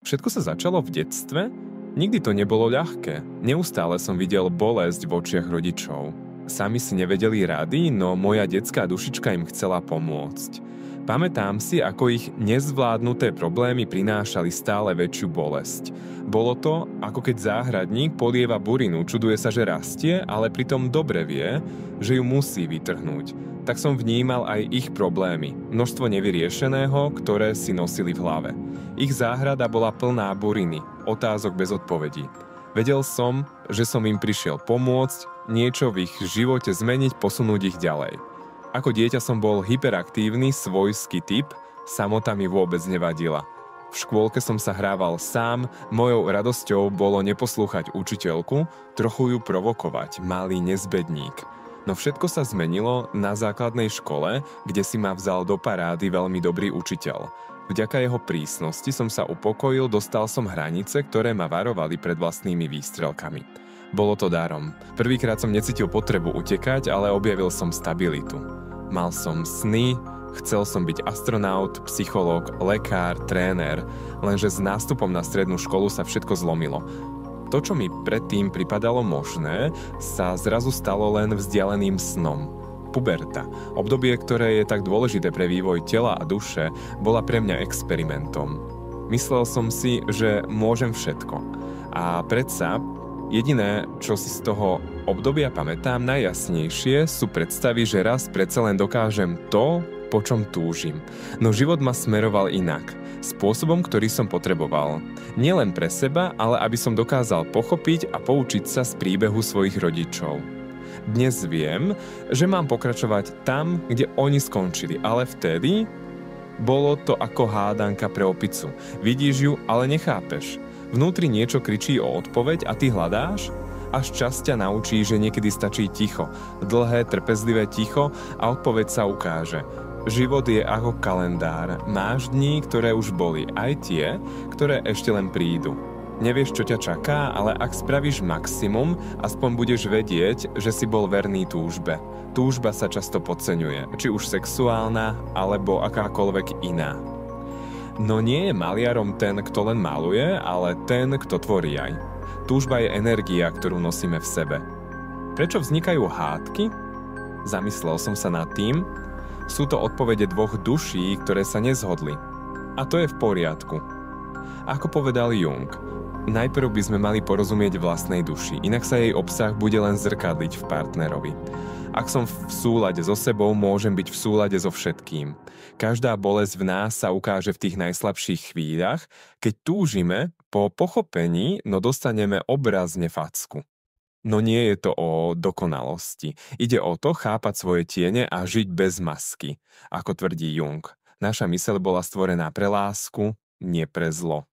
Všetko sa začalo v detstve? Nikdy to nebolo ľahké. Neustále som videl bolesť v očiach rodičov. Sami si nevedeli rady, no moja detská dušička im chcela pomôcť. Pamätám si, ako ich nezvládnuté problémy prinášali stále väčšiu bolesť. Bolo to, ako keď záhradník polieva burinu, čuduje sa, že rastie, ale pritom dobre vie, že ju musí vytrhnúť. Tak som vnímal aj ich problémy, množstvo nevyriešeného, ktoré si nosili v hlave. Ich záhrada bola plná buriny, otázok bez odpovedí. Vedel som, že som im prišiel pomôcť, niečo v ich živote zmeniť, posunúť ich ďalej. Ako dieťa som bol hyperaktívny, svojský typ, samota mi vôbec nevadila. V škôlke som sa hrával sám, mojou radosťou bolo neposlúchať učiteľku, trochu ju provokovať, malý nezbedník. No všetko sa zmenilo na základnej škole, kde si ma vzal do parády veľmi dobrý učiteľ. Vďaka jeho prísnosti som sa upokojil, dostal som hranice, ktoré ma varovali pred vlastnými výstrelkami. Bolo to darom. Prvýkrát som necítil potrebu utekať, ale objavil som stabilitu. Mal som sny, chcel som byť astronaut, psychológ, lekár, tréner, lenže s nástupom na strednú školu sa všetko zlomilo. To, čo mi predtým pripadalo možné, sa zrazu stalo len vzdialeným snom. Puberta, obdobie, ktoré je tak dôležité pre vývoj tela a duše, bola pre mňa experimentom. Myslel som si, že môžem všetko. A predsa jediné, čo si z toho obdobia pamätám najjasnejšie, sú predstavy, že raz predsa len dokážem to, po čom túžim. No život ma smeroval inak, spôsobom, ktorý som potreboval. Nielen pre seba, ale aby som dokázal pochopiť a poučiť sa z príbehu svojich rodičov. Dnes viem, že mám pokračovať tam, kde oni skončili, ale vtedy bolo to ako hádanka pre opicu. Vidíš ju, ale nechápeš. Vnútri niečo kričí o odpoveď a ty hľadáš? Až čas ťa naučí, že niekedy stačí ticho. Dlhé, trpezlivé ticho a odpoveď sa ukáže. Život je ako kalendár. Máš dní, ktoré už boli, aj tie, ktoré ešte len prídu. Nevieš, čo ťa čaká, ale ak spravíš maximum, aspoň budeš vedieť, že si bol verný túžbe. Túžba sa často podceňuje, či už sexuálna, alebo akákoľvek iná. No nie je maliarom ten, kto len maluje, ale ten, kto tvorí aj. Túžba je energia, ktorú nosíme v sebe. Prečo vznikajú hádky? Zamyslel som sa nad tým. Sú to odpovede dvoch duší, ktoré sa nezhodli. A to je v poriadku. Ako povedal Jung, najprv by sme mali porozumieť vlastnej duši, inak sa jej obsah bude len zrkadliť v partnerovi. Ak som v súlade so sebou, môžem byť v súlade so všetkým. Každá bolesť v nás sa ukáže v tých najslabších chvíľach, keď túžime po pochopení, no dostaneme obrazne facku. No nie je to o dokonalosti. Ide o to chápať svoje tiene a žiť bez masky, ako tvrdí Jung. Naša myseľ bola stvorená pre lásku, nie pre zlo.